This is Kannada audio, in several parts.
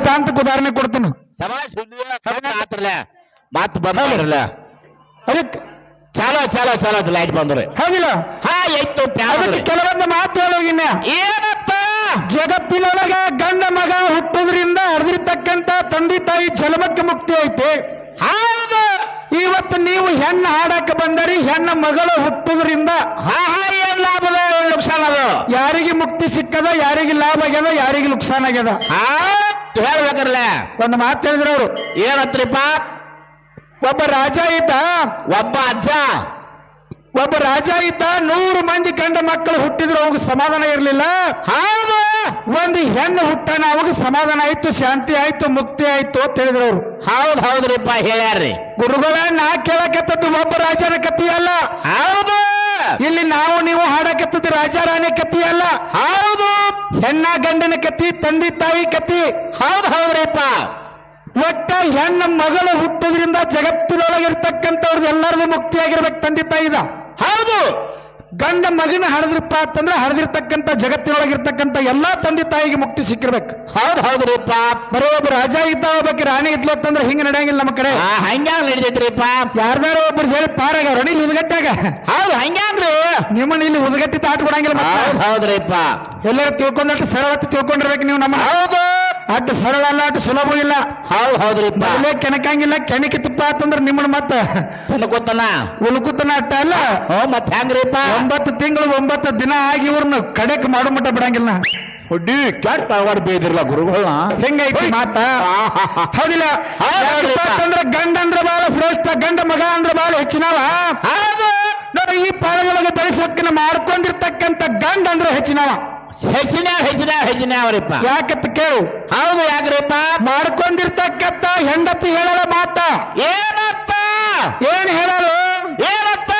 ದೃಷ್ಟಾಂತಕ್ಕೆ ಉದಾಹರಣೆ ಕೊಡ್ತೀನಿ. ಸಮಾಜ ಆತ್ರಲ್ಲ ಮತ್ ಬಂದ್ರಲ್ಲ ಅದಕ್ಕೆ ಚಾಲೋ ಲೈಟ್ ಬಂದ್ರೆ ಹೌದಿಲ್ಲ. ಹಾ ಆಯ್ತು ಅದಕ್ಕೆ ಕೆಲವೊಂದು ಮಾತು ಹೇಳೋಗಿನ್ನ ಏನಪ್ಪ ಜಗತ್ತಿನೊಳಗ ಗಂಡ ಮಗ ಹುಟ್ಟೋದ್ರಿಂದ ಹರಿದಿರ್ತಕ್ಕಂತ ತಂದೆ ತಾಯಿ ಜನ್ಮಕ್ಕೆ ಮುಕ್ತಿ ಐತಿ. ಹೌದು. ಇವತ್ತು ನೀವು ಹೆಣ್ಣು ಹಾಡಕ್ಕೆ ಬಂದರಿ, ಹೆಣ್ಣು ಮಗಳು ಹುಟ್ಟೋದ್ರಿಂದ ಏನ್ ಲಾಭದ ನುಕ್ಸಾನ ಅದು? ಯಾರಿಗೆ ಮುಕ್ತಿ ಸಿಕ್ಕದ, ಯಾರಿಗೆ ಲಾಭ ಆಗ್ಯದ, ಯಾರಿಗೆ ನುಕ್ಸಾನ ಆಗ್ಯದ ಹೇಳ್ಬೇಕಲ್ಲ. ಒಂದು ಮಾತು ಹೇಳಿದ್ರು ಅವರು. ಏನತ್ರಿಪ್ಪ? ಒಬ್ಬ ರಾಜ ಇದ್ದ, ಒಬ್ಬ ರಾಜ ಇದ್ದ. 100 ಮಂದಿ ಗಂಡ ಮಕ್ಕಳು ಹುಟ್ಟಿದ್ರು, ಅವಾಗ ಸಮಾಧಾನ ಇರಲಿಲ್ಲ. ಹೌದು. ಒಂದು ಹೆಣ್ಣು ಹುಟ್ಟಾನ, ಅವಾಗ ಸಮಾಧಾನ ಆಯ್ತು, ಶಾಂತಿ ಆಯ್ತು, ಮುಕ್ತಿ ಆಯ್ತು ಅಂತ ಹೇಳಿದ್ರು ಅವರು. ಹೌದ್ರಿಪ್ಪ ಹೇಳ್ಯಾರ್ರಿ ಗುರುಗಳ. ನಾ ಕೇಳಕತ್ತದ್ದು ಒಬ್ಬ ರಾಜನ ಕಥೆ ಅಲ್ಲ. ಹೌದು. ಇಲ್ಲಿ ನಾವು ನೀವು ಹಾಡಕತ್ತದ್ದು ರಾಜ ರಾಣಿ ಕಥೆ ಅಲ್ಲ. ಹೌದು. ಹೆಣ್ಣ ಗಂಡನ ಕಥೆ, ತಂದೆ ತಾಯಿ ಕಥೆ. ಹೌದ್ರಿಪ್ಪ. ಒಟ್ಟ ಹೆಣ್ಣ ಮಗಳು ಹುಟ್ಟೋದ್ರಿಂದ ಜಗತ್ತಿನೊಳಗಿರ್ತಕ್ಕಂಥವ್ರದ್ದು ಎಲ್ಲರದು ಮುಕ್ತಿಯಾಗಿರ್ಬೇಕು ತಂದೆ ತಾಯಿದ. ಹೌದು. ಗಂಡ ಮಗನ ಹಡದ್ರಪ್ಪ ಅಂತಂದ್ರೆ ಹಡದಿರ್ತಕ್ಕಂಥ ಜಗತ್ತಿನೊಳಗಿರ್ತಕ್ಕಂಥ ಎಲ್ಲಾ ತಂದೆ ತಾಯಿಗೆ ಮುಕ್ತಿ ಸಿಕ್ಕಿರ್ಬೇಕು. ಹೌದ್ರಿಪ್ಪ. ಬರೋ ಒಬ್ಬ ರಾಜ ಇದ್ದ, ಒಬ್ಬಕ್ಕೆ ರಾಣಿ ಇದ್ಲು ಅಂತಂದ್ರೆ ಹಿಂಗ ನಡೆಯಂಗಿಲ್ಲ ನಮ್ಮ ಕಡೆ. ಹಂಗ್ಯಾಂಗ್ ನಡಿತೈತ್ರಿಪ್ಪ? ಯಾರ್ದಾರ ಒಬ್ರು ಹೇಳಿ ಪಾರಾಗ ಇಲ್ಲಿ ಉದ್ಗಟ್ಟಾಗ. ಹೌದು. ಹಂಗ್ಯಾಂಗ್ರಿ ನಿಮ್ಮನ್ನ ಇಲ್ಲಿ ಉದ್ಗಟ್ಟಿ ತಾಟ್ ಕೊಡಂಗಿಲ್ಲ. ಹೌದ್ರಿಪ್ಪ. ಎಲ್ಲರೂ ತಿಳ್ಕೊಂಡಟ್ಟು ಸರಳತೆ ತಿಳ್ಕೊಂಡಿರ್ಬೇಕು ನೀವು. ನಮ್ಮ ಹೌದು. ಅಟ್ಟು ಸರಳ ಅಲ್ಲ, ಅಟ್ಟು ಸುಲಭ ಇಲ್ಲ. ಹೌದ್ರಿಪ್ಪ. ಮೊದಲೇ ಕೆಣಕಂಗಿಲ್ಲ. ಕೆಣಕಿ ತುಪ್ಪ ಅಂತಂದ್ರೆ ನಿಮ್ಮನ್ನ ಮತ್ತ ತಿನ್ಕೋತಾನ ಉಲ್ಕುತನ ಅಟ್ಟ ಅಲ್ಲ. ಮತ್ ಹೆಂಗ್ರಿಪ್ಪ? 9 ತಿಂಗಳು 9 ದಿನ ಆಗಿ ಇವ್ರನ್ನ ಕಡೆಕ್ ಮಾಡು ಮಟ್ಟ ಬಿಡಂಗಿಲ್ಲ. ಹುಡ್ಡಿ ಕ್ಯಾಟ್ ತಗೊಂಡು ಬೇದಿರಲ್ಲ ಗುರುಗಳನ್ನ. ಹೆಂಗೈತಿ ಮಾತ? ಹೌದಿಲ್ಲ. ಅಂದ್ರೆ ಗಂಡ ಅಂದ್ರೆ ಬಹಳ ಶ್ರೇಷ್ಠ, ಗಂಡ ಮಗ ಅಂದ್ರೆ ಬಹಳ ಹೆಚ್ಚಿನವ. ನೋಡಿ, ಈ ಪಾಳದೊಳಗೆ ಬೆಳೆಸೋಕಿನ ಮಾಡ್ಕೊಂಡಿರ್ತಕ್ಕಂಥ ಗಂಡ ಅಂದ್ರೆ ಹೆಚ್ಚಿನವ. ಹೆಚ್ಚಿನವ್ರಿಪ್ಪ. ಯಾಕಂತ ಕೇಳು. ಹೌದು. ಯಾಕ್ರಿಪ್ಪ? ಮಾಡ್ಕೊಂಡಿರ್ತಕ್ಕಂಥ ಹೆಂಡತಿ ಹೇಳಲ್ಲ ಮಾತ. ಏನತ್ತ? ಏನ್ ಹೇಳಲು? ಏನತ್ತ?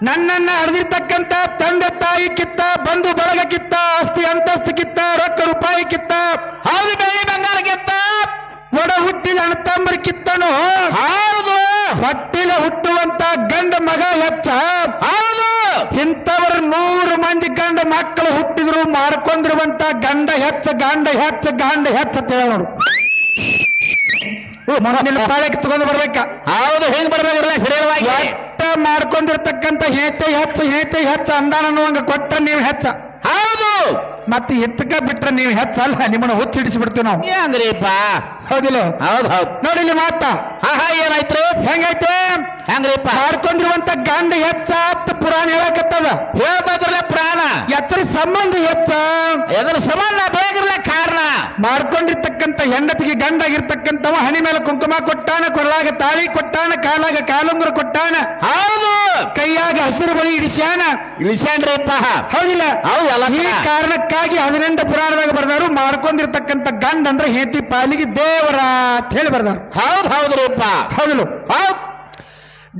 ನನ್ನನ್ನ ಹರಿದಿರ್ತಕ್ಕಂಥ ತಂದೆ ತಾಯಿ ಕಿತ್ತ, ಬಂಧು ಬಳಗ ಕಿತ್ತ, ಆಸ್ತಿ ಅಂತಸ್ತು ಕಿತ್ತ, ರೊಕ್ಕ ರೂಪಾಯಿ ಕಿತ್ತ, ಹೌದು, ಬೆಳ್ಳಿ ಬಂಗಾರ ಕಿತ್ತ, ಒಡ ಹುಟ್ಟಿದ ಅಣ್ಣತಮ್ಮರಿ ಕಿತ್ತನು. ಹೌದು. ಹೊಟ್ಟಿಲ ಹುಟ್ಟುವಂತ ಗಂಡ ಮಗ ಹೆಚ್ಚ. ಹೌದು. ಇಂಥವರು 100 ಮಂದಿ ಗಂಡ ಮಕ್ಕಳು ಹುಟ್ಟಿದ್ರು ಮಾಡ್ಕೊಂಡಿರುವಂತ ಗಂಡ ಹೆಚ್ಚ ಅಂತ ಹೇಳ ನೋಡು. ಮಗನಿನ ಪಾಳಕ್ಕೆ ತಗೊಂಡು ಬರ್ಬೇಕ. ಹೌದು. ಹೆಂಗ್ ಬರ್ಬೇಕಿರಲ್ಲ ಸರಿಯಾಗಿ ಒಟ್ಟ ಮಾಡ್ಕೊಂಡಿರ್ತಕ್ಕಂಥ ಹೇತೆ ಹೆಚ್ಚ ಅಂದಾನ ಅನ್ನುವಂಗ ಕೊಟ್ಟ ನೀವು ಹೆಚ್ಚ. ಹೌದು. ಮತ್ತೆ ಎತ್ತಕ ಬಿಟ್ರೆ ನೀವು ಹೆಚ್ಚಲ್ಲ, ನಿಮ್ಮನ್ನ ಹುಚ್ಚಿಡಿಸ್ಬಿಡ್ತೀವಿ ನಾವು. ಹೆಂಗ್ರಿಪ್ಪ? ಹೌದಿಲ್ಲ? ಹೌದು. ನೋಡಿ ಇಲ್ಲಿ ಮಾತ ಏನಾಯ್ತು? ಹೆಂಗೈತೆ? ಹೆಂಗ್ರಿಪ್ಪ? ಮಾಡ್ಕೊಂಡಿರುವಂತ ಗಂಡ ಹೆಚ್ಚ ಅಂತ ಪುರಾಣ ಹೇಳಕತ್ತದ. ಹೇಳ್ಬೇಕ್ರಲ್ಲ ಪುರಾಣ. ಎತ್ತರ ಸಂಬಂಧ ಹೆಚ್ಚ. ಎದ್ರ ಸಂಬಂಧ ಬೇಕಿರಲ್ಲ ಕಾರಣ. ಮಾಡ್ಕೊಂಡಿರ್ತಕ್ಕಂಥ ಹೆಂಡತಿಗೆ ಗಂಡ ಆಗಿರ್ತಕ್ಕಂಥವ ಹಣಿ ಮೇಲೆ ಕುಂಕುಮ ಕೊಟ್ಟಾನ, ಕೊರಳಾಗ ತಾಳಿ ಕೊಟ್ಟಾನ, ಕಾಲಾಗ ಕಾಲುಂಗುರ ಕೊಟ್ಟಾನ. ಹೌದು. ಕೈಯಾಗ ಹಸಿರು ಬಳಿ ಇಳಿಸ್ಯಾನ್ರಿಪ್ಪ. ಹೌದಿಲ್ಲ? ಹೌದಲ್ಲ. ಈ ಕಾರಣಕ್ಕಾಗಿ 18 ಪುರಾಣದಾಗ ಬರ್ದಾರು ಮಾಡ್ಕೊಂಡಿರ್ತಕ್ಕಂಥ ಗಂಡ ಅಂದ್ರೆ ಹೇತಿ ಪಾಲಿಗೆ ದೇವರ ಅಂತ ಹೇಳಿ ಬರ್ದಾರ. ಹೌದ್ರಿಪ್ಪ. ಹೌದಿಲ್ಲ? ಹೌದು.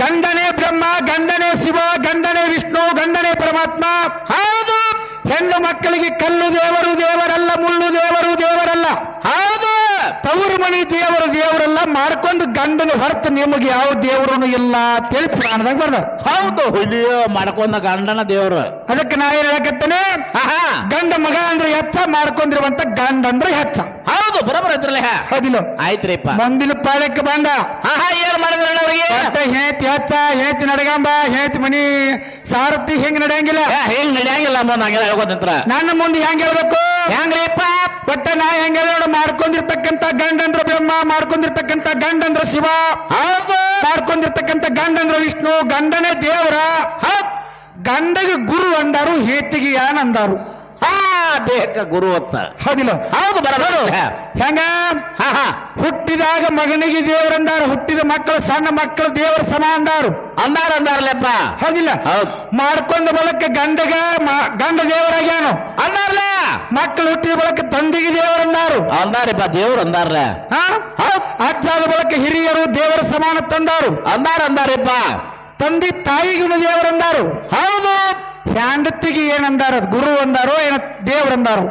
ಗಂಡನೇ ಬ್ರಹ್ಮ, ಗಂಡನೇ ಶಿವ, ಗಂಡನೇ ವಿಷ್ಣು, ಗಂಡನೇ ಪರಮಾತ್ಮ. ಹೌದು. ಹೆಣ್ಣು ಮಕ್ಕಳಿಗೆ ಕಲ್ಲು ದೇವರು ದೇವರಲ್ಲ, ಮುಳ್ಳು ದೇವರು ದೇವರಲ್ಲ. ಹೌದು. ತವರು ಮಣಿ ದೇವರು ದೇವರಲ್ಲ. ಮಾಡ್ಕೊಂಡು ಗಂಡನ ಹೊರತು ನಿಮಗೆ ಯಾವ ದೇವರನ್ನು ಇಲ್ಲ ಅಂತೇಳಿ ಪುರಾಣದಾಗ ಬರ್ದಾರ. ಹೌದು. ಹುಲಿಯೋ ಮಾಡ್ಕೊಂಡ ಗಂಡನ ದೇವರು. ಅದಕ್ಕೆ ನಾ ಏನ್ ಹೇಳಕತ್ತೇನೆ, ಗಂಡ ಮಗ ಅಂದ್ರೆ ಹೆಚ್ಚ, ಮಾಡ್ಕೊಂಡಿರುವಂತ ಗಂಡ ಅಂದ್ರೆ ಹೆಚ್ಚ. ಹೌದು. ಬರೋಬರ್ ಐತ್ರಲ್ಲ. ಹೌದಿಲ್ಲ? ಆಯ್ತ್ರಿಪ್ಪ. ಮುಂದಿನ ಪಾಳ್ಯಕ್ಕೆ ಬಂದ. ಏನ್ ಮಾಡಿದ್ರ ಅವ್ರಿಗೆ? ಹೇತಿ ಹೆಚ್ಚ, ಹೇತಿ ನಡಗಂಬ, ಹೇತಿ ಮನಿ ಸಾರಥಿ ಹೆಂಗ್ ನಡೆಯಂಗಿಲ್ಲ. ಹೆಂಗ್ ನಡೆಯಂಗಿಲ್ಲ ಹೇಳ್ಕೊತಂತ್ರ. ನನ್ನ ಮುಂದೆ ಹೆಂಗ್ ಹೇಳ್ಬೇಕು? ಹೆಂಗ್ರಿಪ್ಪ? ಒಟ್ಟ ನಾ ಹೆಂಗ ಹೇಳ, ಮಾಡ್ಕೊಂಡಿರ್ತಕ್ಕಂಥ ಗಂಡಂದ್ರ ಬ್ರಹ್ಮ, ಮಾಡ್ಕೊಂಡಿರ್ತಕ್ಕಂಥ ಗಂಡಂದ್ರ ಶಿವ, ಮಾಡ್ಕೊಂಡಿರ್ತಕ್ಕಂಥ ಗಂಡಂದ್ರ ವಿಷ್ಣು, ಗಂಡನೇ ದೇವರ. ಗಂಡಗೆ ಗುರು ಅಂದಾರು, ಹೇತಿಗೆ ಯಾನ್ ಅಂದಾರು. ಬೇಕ ಗುರು ಅಂತ. ಹೌದಿಲ್ಲ? ಹೌದು. ಬರಬಾರು. ಹೆಂಗ? ಹುಟ್ಟಿದಾಗ ಮಗನಿಗೆ ದೇವರಂದಾರು, ಹುಟ್ಟಿದ ಮಕ್ಕಳು ಸಣ್ಣ ಮಕ್ಕಳು ದೇವರ ಸಮ ಅಂದಾರಲ್ಲಪ್ಪ. ಹೌದಿಲ್ಲ? ಮಾಡ್ಕೊಂಡ ಬಳಕ ಗಂಡ ದೇವರಾಗ್ಯಾನು ಅಂದಾರ್ಲ. ಮಕ್ಕಳು ಹುಟ್ಟಿದ ಬಳಕ ತಂದೆಗೆ ದೇವರಂದಾರು ಅಂದಾರಪ್ಪ. ದೇವ್ರು ಅಂದಾರ್ಲ. ಅಜ್ಜಾದ ಬಳಕ ಹಿರಿಯರು ದೇವರ ಸಮಾನ ತಂದಾರು ಅಂದಾರಪ್ಪ. ತಂದೆ ತಾಯಿಗೂ ದೇವರಂದಾರು. ಹೌದು. ಹೆಂಡತಿಗೆ ಏನಂದಾರ? ಗುರು ಅಂದಾರೋ ಏನ ದೇವರಂದಾರು?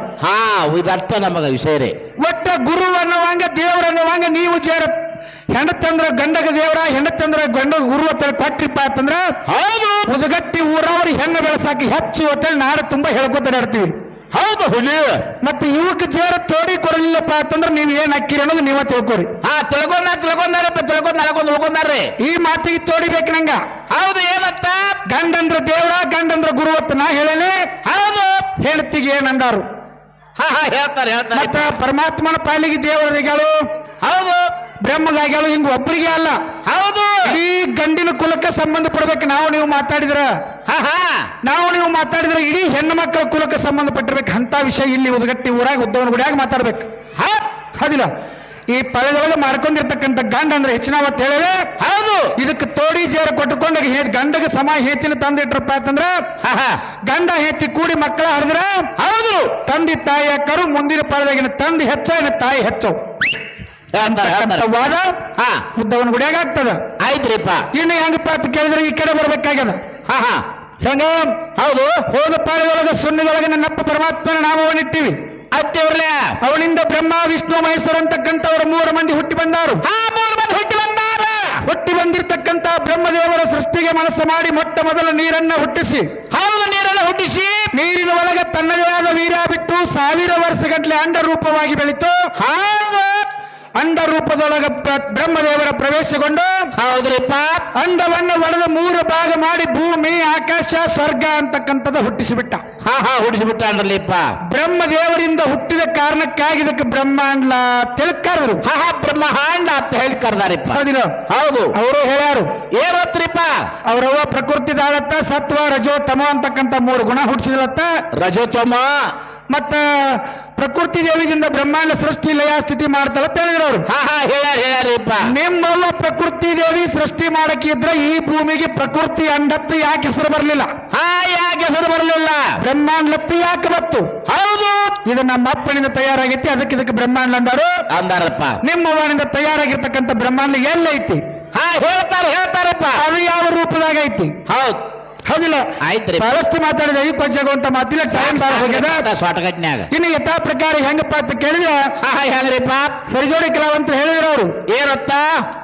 ಇದಟ್ಟ ನಮಗ ವಿಷಯ ರೀ. ಒಟ್ಟ ಗುರು ಅನ್ನುವಂಗ ದೇವ್ರ ಅನ್ನುವಂಗ ನೀವು ಹೆಂಡತಂದ್ರ ಗಂಡಗ ದೇವರ, ಹೆಂಡತಂದ್ರ ಗಂಡಗ ಗುರು ಅಂತ ಕೊಟ್ರಿಪ್ಪ ಅಂತಂದ್ರ, ಹೌದು, ಉದಗಟ್ಟಿ ಊರವ್ರಿ ಹೆಣ್ಣು ಬೆಳೆಸಾಕಿ ಹೆಚ್ಚು ಅಂತೇಳಿ ನಾಡು ತುಂಬಾ ಹೇಳ್ಕೊತ ಇರ್ತೀವಿ. ಹೌದು ಹುಲಿ. ಮತ್ತೆ ಇವಕ್ಕೆ ಜೇರ ತೋಡಿ ಕೊಡಲಿಲ್ಲಪ್ಪ ಅಂತಂದ್ರೆ ನೀವ್ ಏನ್ ಹಾಕಿರಿ ಅನ್ನೋದು ನೀವ ತಿಳ್ಕೊರಿ. ತಿಳ್ಕೊಂಡಾರಪ್ಪ ತಿಳ್ಕೊಂಡ್ ಉಳ್ಕೊಂಡಾರ್ರಿ. ಈ ಮಾತಿಗೆ ತೋಡಿಬೇಕು ನಂಗ. ಹೌದು ಏನಂತ? ಗಂಡಂದ್ರ ದೇವರ ಗಂಡಂದ್ರ ಗುರುವತ್ತ ನಾ ಹೇಳೇನೆ. ಹೌದು. ಹೆಂಡತಿಗೆ ಏನಂದಾರು? ಹೇಳ್ತಾರೆ ಮತ್ತ ಪರಮಾತ್ಮನ ಪಾಲಿಗೆ ದೇವರಿಗಳು, ಹೌದು, ಬ್ರಹ್ಮಗಾಗ್ಯಾಳು, ಹಿಂಗ ಒಬ್ಬರಿಗೆ ಅಲ್ಲ. ಹೌದು. ಈ ಗಂಡಿನ ಕುಲಕ್ಕೆ ಸಂಬಂಧ ಪಡ್ಬೇಕು. ನಾವು ನೀವು ಮಾತಾಡಿದ್ರ ಇಡೀ ಹೆಣ್ಣು ಮಕ್ಕಳ ಕುಲಕ್ಕೆ ಸಂಬಂಧಪಟ್ಟಿರ್ಬೇಕು. ಅಂತ ವಿಷಯ ಇಲ್ಲಿ ಉದ್ಗಟ್ಟಿ ಊರಾಗ ಉದ್ದವನ ಗುಡಿಯಾಗ ಮಾತಾಡ್ಬೇಕು. ಹೌದಿಲ್ಲ? ಈ ಪಳೆದೊಳಗೆ ಮಾಡ್ಕೊಂಡಿರ್ತಕ್ಕಂಥ ಗಂಡ ಅಂದ್ರೆ ಹೆಚ್ಚಿನ ಅವತ್ತು ಹೇಳಿವೆ. ಹೌದು. ಇದಕ್ಕೆ ತೋಡಿ ಜೇರ ಕೊಟ್ಟುಕೊಂಡು ಗಂಡಗೆ ಸಮ ಹೇತಿನ ತಂದಿಟ್ರಪ್ಪ ಅಂತಂದ್ರ ಗಂಡ ಹೇತಿ ಕೂಡಿ ಮಕ್ಕಳ ಹರಿದ್ರ, ಹೌದು, ತಂದೆ ತಾಯಿಯ ಕರು ಮುಂದಿನ ಪಾಳದಾಗಿನ ತಂದೆ ಹೆಚ್ಚ ತಾಯಿ ಹೆಚ್ಚು ವಾದ ಉದ್ದವನ ಗುಡಿಯಾಗ ಆಗ್ತದ. ಆಯ್ತ್ರಿಪ್ಪ. ಇನ್ನು ಹೆಂಗಪ್ಪ ಅಂತ ಕೇಳಿದ್ರೆ ಈ ಕಡೆ ಬರ್ಬೇಕಾಗ್ಯದ. ಹೆಂಗ? ಹೌದು. ಹೋದ ಪಾಳಿಯೊಳಗ ಸುಣ್ಣಿದೊಳಗೆ ನನ್ನಪ್ಪ ಪರಮಾತ್ಮನ ನಾಮವನ್ನಿಟ್ಟಿವಿ. ಅತ್ತಿವ್ರಲೆ ಅವನಿಂದ ಬ್ರಹ್ಮ ವಿಷ್ಣು ಮಹೇಶ್ವರ ಅಂತಕ್ಕಂಥವರು 3 ಮಂದಿ ಹುಟ್ಟಿ ಬಂದಾರು. ಹುಟ್ಟಿ ಬಂದಿರತಕ್ಕಂಥ ಬ್ರಹ್ಮದೇವರ ಸೃಷ್ಟಿಗೆ ಮನಸ್ಸು ಮಾಡಿ ಮೊಟ್ಟ ಮೊದಲ ನೀರನ್ನ ಹುಟ್ಟಿಸಿ, ಹೌದು, ನೀರನ್ನು ಹುಟ್ಟಿಸಿ ನೀರಿನ ಒಳಗೆ ತನ್ನದೇ ಆದ ವೀರ್ಯ ಬಿಟ್ಟು 1000 ವರ್ಷಗಟ್ಟಲೆ ಅಂಡ ರೂಪವಾಗಿ ಬೆಳೀತು. ಹೌದು. ಅಂಡ ರೂಪದೊಳಗ ಬ್ರಹ್ಮದೇವರ ಪ್ರವೇಶಗೊಂಡು, ಹೌದ್ರಿಪ್ಪ, ಅಂಡವನ್ನು ಒಡೆದ 3 ಭಾಗ ಮಾಡಿ ಭೂಮಿ ಆಕಾಶ ಸ್ವರ್ಗ ಅಂತಕ್ಕಂಥದ್ದು ಹುಟ್ಟಿಸಿಬಿಟ್ಟ. ಹುಟ್ಟಿಸಿಬಿಟ್ಟ ಅಂದ್ರಲ್ಲಿಪ್ಪ. ಬ್ರಹ್ಮದೇವರಿಂದ ಹುಟ್ಟಿದ ಕಾರಣಕ್ಕಾಗಿ ಇದಕ್ಕೆ ಬ್ರಹ್ಮಾಂಡ ತಿಳ್ಕರ್ದರು. ಬ್ರಹ್ಮಾಂಡ ಅಂತ ಹೇಳಿ ಕರ್ದಾರಿಪ್ಪ. ಹೌದು. ಅವರು ಹೇಳ್ಯಾರು ಏನತ್ರಿಪ್ಪ? ಅವರವ್ವ ಪ್ರಕೃತಿ ದಾಳತ್ತ ಸತ್ವ ರಜೋ ತಮ ಅಂತಕ್ಕಂಥ 3 ಗುಣ ಹುಟ್ಟಿಸಿದತ್ತ. ರಜೋತಮ ಮತ್ತ ಪ್ರಕೃತಿ ದೇವಿಯಿಂದ ಬ್ರಹ್ಮಾಂಡ ಸೃಷ್ಟಿ ಲಯ ಸ್ಥಿತಿ ಮಾಡ್ತಾಳ ಹೇಳಿದ್ರು ಅವರು. ಹೇಳ್ಯಾರಿಪ್ಪ. ನಿಮ್ಮವ್ವ ಪ್ರಕೃತಿ ದೇವಿ ಸೃಷ್ಟಿ ಮಾಡಕ್ಕಿದ್ರೆ ಈ ಭೂಮಿಗೆ ಪ್ರಕೃತಿ ಅಂಡತ್ತು ಯಾಕೆ ಹೆಸರು ಬರಲಿಲ್ಲ? ಯಾಕೆ ಹೆಸರು ಬರಲಿಲ್ಲ? ಬ್ರಹ್ಮಾಂಡತ್ತು ಯಾಕೆ ಬತ್ತು? ಹೌದು. ಇದು ನಮ್ಮ ಅಪ್ಪನಿಂದ ತಯಾರಾಗೈತಿ, ಇದಕ್ಕೆ ಬ್ರಹ್ಮಾಂಡ ಅಂದಾರಪ್ಪ. ನಿಮ್ಮವ್ವನಿಂದ ತಯಾರಾಗಿರ್ತಕ್ಕಂಥ ಬ್ರಹ್ಮಾಂಡ ಎಲ್ಲೈತಿ? ಹೇಳ್ತಾರಪ್ಪ. ಅದು ಯಾವ ರೂಪದಾಗ ಐತಿ? ಹೌದು. ಹೌದಿಲ್ಲ? ಆಯ್ತ್ರಿ. ಬಹಳಷ್ಟು ಮಾತಾಡಿದ ಈ ಕೊಂಚಗುವಂತ ಮಾತಿಲ್ಲ, ಟೈಮ್ ಹೋಗ್ಯದ. ಸ್ವಾಟಗಟ್ನ್ಯಾಗ ಇನ್ನು ಯಥಾ ಪ್ರಕಾರ ಹೆಂಗಪ್ಪ ಅಂತ ಕೇಳಿದ್ರೆ ಹೆಂಗ್ರಿಪ್ಪ? ಸರಿಜೋಡಿ ಕಲಾವಂತರು ಹೇಳಿದ್ರು ಅವರು. ಏನತ್ತ?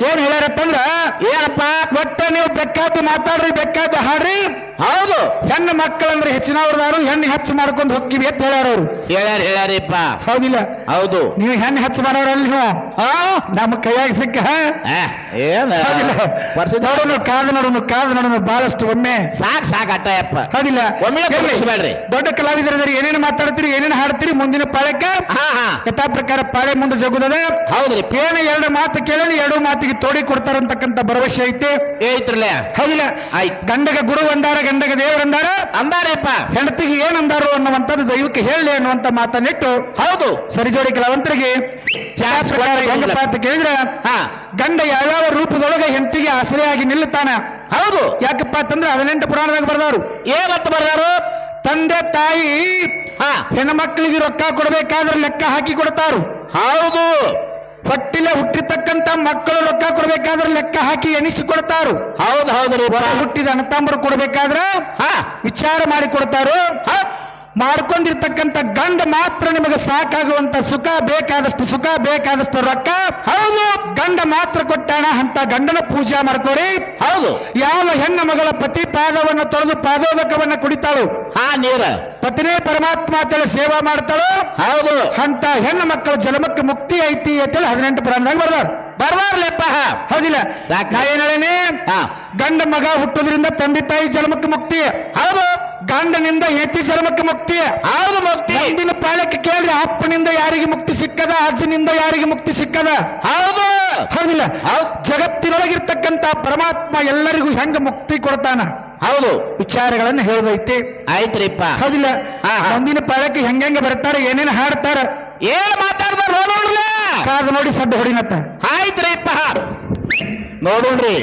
ಏನ್ ಹೇಳ್ಯಾರತ್ತಂದ್ರ, ಏನಪ್ಪ? ಒಟ್ಟ ನೀವು ಬೆಕ್ಕಾತು ಮಾತಾಡ್ರಿ, ಬೆಕ್ಕಾತು ಹಾಡ್ರಿ. ಹೌದು. ಹೆಣ್ಣು ಮಕ್ಕಳಂದ್ರೆ ಹೆಚ್ಚಿನವ್ರದಾರು, ಹೆಣ್ಣು ಹೆಚ್ಚು ಮಾಡ್ಕೊಂಡು ಹೋಗ್ತೀವಿ ಅಂತ ಹೇಳ್ಯಾರ ಅವರು. ಹೇಳ್ಯಾರಿಪ್ಪ. ಹೌದಿಲ್ಲ? ಹೌದು. ನೀವು ಹೆಣ್ಣು ಹೆಚ್ಚು ಮಾಡೋರಲ್ಲ ನೀವು. ನಮ್ಮ ಕೈಯಾಗ ಸಿಕ್ಕ ನೋಡೋನು ಕಾದು ನೋಡೋನು ಬಹಳಷ್ಟು ಒಮ್ಮೆ ಸಾಕ್ ಅಟ್ಟಯಪ್ಪ. ಹೌದಿಲ್ಲ? ಬೇಡ್ರಿ. ದೊಡ್ಡ ಕಲಾವಿದರಿದ್ದಾರೆ, ಏನೇನು ಮಾತಾಡ್ತೀರಿ, ಏನೇನು ಹಾಡ್ತೀರಿ, ಮುಂದಿನ ಪಾಳಕ್ಕ ಯಥಾ ಪ್ರಕಾರ ಪಾಳೆ ಮುಂದೆ ಜಗುದದ. ಹೌದ್ರಿ. ಏನು 2 ಮಾತು ಕೇಳಿ 2 ಮಾತಿಗೆ ತೋಡಿ ಕೊಡ್ತಾರಂತಕ್ಕಂಥ ಭರವಸೆ ಐತಿ. ಐತ್ರಲ್ಲ? ಹೌದಿಲ್ಲ? ಗಂಡಗ ಗುರು ಅಂದಾರ, ಗಂಡಗ ದೇವರಂದಾರ ಅಂದಾರಪ್ಪ. ಹೆಂಡತಿಗೆ ಏನಂದಾರು ಅನ್ನುವಂಥದ್ದು ದೈವಕ್ಕೆ ಹೇಳಿ ಅನ್ನುವಂತ ಮಾತನ್ನಿಟ್ಟು, ಹೌದು, ಸರಿಜೋಡಿ ಕಲಾವಂತರಿಗೆ ಹೆಂಗಪ್ಪ ಅಂತ ಕೇಳಿದ್ರೆ, ಗಂಡ ಯಾವ್ಯಾವ ರೂಪದೊಳಗೆ ಹೆಂಡತಿಗೆ ಆಶ್ರಯಾಗಿ ನಿಲ್ಲುತ್ತಾನ. ಹೌದು. ಯಾಕಪ್ಪ ಅಂತಂದ್ರೆ 18 ಪುರಾಣದಾಗ ಬರ್ದಾರು. ಏನಂತ ಬರ್ದಾರು? ತಂದೆ ತಾಯಿ ಹೆಣ್ಣು ಮಕ್ಕಳಿಗೆ ರೊಕ್ಕ ಕೊಡ್ಬೇಕಾದ್ರೆ ಲೆಕ್ಕ ಹಾಕಿ ಕೊಡ್ತಾರು. ಹೌದು. ಹೊಟ್ಟಿಲೆ ಹುಟ್ಟಿರ್ತಕ್ಕಂಥ ಮಕ್ಕಳು ರೊಕ್ಕ ಕೊಡ್ಬೇಕಾದ್ರೆ ಲೆಕ್ಕ ಹಾಕಿ ಎಣಿಸಿಕೊಡ್ತಾರು. ಹೌದ್ರಿ. ಹುಟ್ಟಿದ ಅಣ್ಣತಮ್ಮರು ಕೊಡ್ಬೇಕಾದ್ರೆ ವಿಚಾರ ಮಾಡಿ ಕೊಡ್ತಾರು. ಮಾಡ್ಕೊಂಡಿರ್ತಕ್ಕಂಥ ಗಂಡ ಮಾತ್ರ ನಿಮಗೆ ಸಾಕಾಗುವಂತ ಸುಖ ಬೇಕಾದಷ್ಟು ರೊಕ್ಕ. ಹೌದು. ಗಂಡ ಮಾತ್ರ ಕೊಟ್ಟಾಣ ಅಂತ ಗಂಡನ ಪೂಜಾ ಮಾಡ್ಕೋರಿ. ಹೌದು. ಯಾವ ಹೆಣ್ಣ ಮಗಳ ಪತಿ ಪಾದವನ್ನು ತೊಳೆದು ಪಾದೋದಕವನ್ನ ಕುಡಿತಾಳು, ನೀರ ಪತಿನೇ ಪರಮಾತ್ಮ ಅಂತೇಳಿ ಸೇವಾ ಮಾಡ್ತಾಳು. ಹೌದು. ಅಂತ ಹೆಣ್ಣು ಮಕ್ಕಳ ಜನ್ಮಕ್ಕೆ ಮುಕ್ತಿ ಐತಿ ಅಂತೇಳಿ 18 ಪುರಾಣದಾಗ ಬರ್ಬಾರ್ಲೆಪ್ಪ. ಹೌದಿಲ್ಲ? ನಾ ಏನ್ ಹೇಳೇನೆ, ಗಂಡ ಮಗ ಹುಟ್ಟೋದ್ರಿಂದ ತಂದೆ ತಾಯಿ ಜನ್ಮಕ್ಕೆ ಮುಕ್ತಿ. ಹೌದು. ಗಂಡನಿಂದ ಹೆತ್ತಿ ಜನ್ಮಕ್ಕೆ ಮುಕ್ತಿ. ಹೌದು, ಮುಕ್ತಿ. ಮುಂದಿನ ಪಾಳಕ್ಕೆ ಕೇಳ್ರಿ, ಅಪ್ಪನಿಂದ ಯಾರಿಗೆ ಮುಕ್ತಿ ಸಿಕ್ಕದ, ಅಜ್ಜನಿಂದ ಯಾರಿಗೆ ಮುಕ್ತಿ ಸಿಕ್ಕದ? ಹೌದು. ಹೌದಿಲ್ಲ? ಜಗತ್ತಿನೊಳಗಿರ್ತಕ್ಕಂಥ ಪರಮಾತ್ಮ ಎಲ್ಲರಿಗೂ ಹೆಂಗ ಮುಕ್ತಿ ಕೊಡ್ತಾನ? ಹೌದು. ವಿಚಾರಗಳನ್ನು ಹೇಳೋದೈತಿ. ಆಯ್ತ್ರಿಪ್ಪ. ಹೌದಿಲ್ಲ? ಮುಂದಿನ ಪಾಳಕ್ಕೆ ಹೆಂಗೆ ಬರ್ತಾರೆ, ಏನೇನು ಹಾಡ್ತಾರ, ಏನ್ ಮಾತಾಡ್ತಾರ ನೋಡ್ರಿ. ಕಾದು ನೋಡಿ ಸಡ್ಡು ಹೊಡಿನತ್ತ. ಆಯ್ತ್ರಿಪ್ಪ, ನೋಡ್ರಿ.